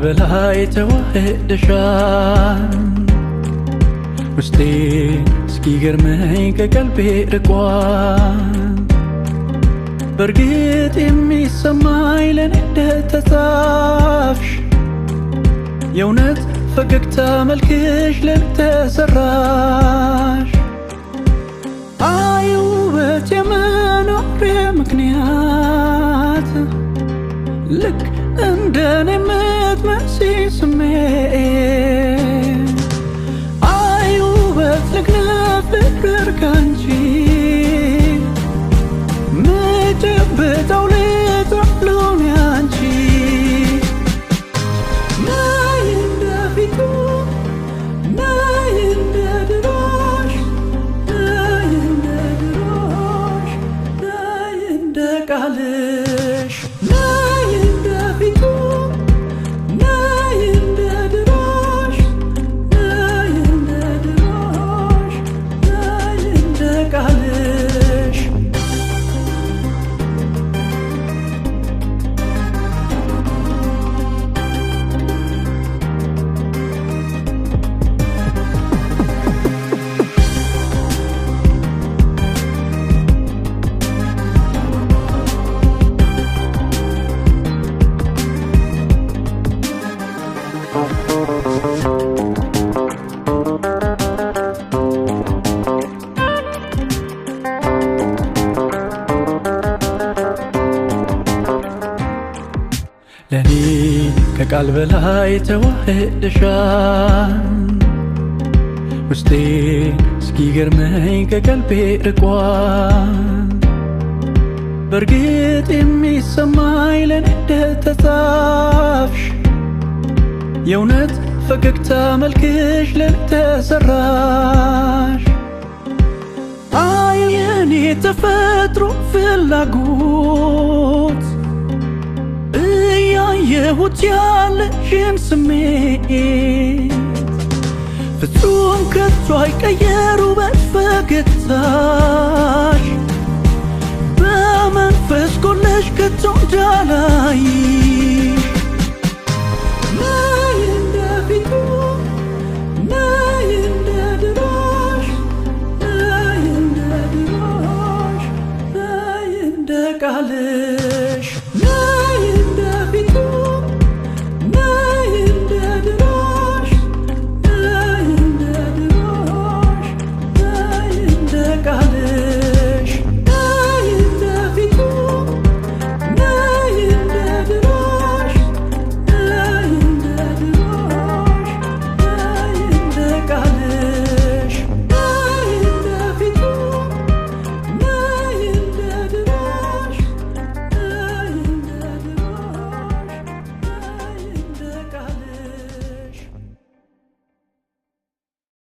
በላይ ተዋህደሻል ውስጤ እስኪገርመኝ ከቀልቤ ርቋል በርግጥ የሚሰማኝ ለኔ እንደተጻፍሽ የእውነት ፈገግታ መልክሽ ለኔ ተሰራሽ አይ ውበት የመኖሪያ ምክንያት ልክ እንደኔ የምትመስይ ስሜት አይ ውበት ልክነፍ ፍቅር ካንቺ ምጨብጠው ልጠሉን ያንቺ ነይ እንደፊቱ ነይ እንደ ድሮሽ ነይ እንደ ድሮሽ ነይ እንደ ቃልሽ ነይ እንደፊቱ ነይ እንደ ድሮሽ ነይ እንደ ድሮሽ ነይ እንደ ቃልሽ ለኔ ከቃል በላይ ተዋህደሻል ውስጤ እስኪገርመኝ ከቀልቤ ርቋል በርግጥ የሚሰማኝ ለኔ እንደተጻፍሽ የእውነት ፈገግታ መልክሽ ለኔ ተሰራሽ አይ የኔ ተፈጥሮ ፍላጎት እያየሁት ያለሽን ስሜት ፍጹም ከቶ አይቀየር ውበት ፈገግታሽ በመንፈስ ጎለሽ ከቶ እንዳላይ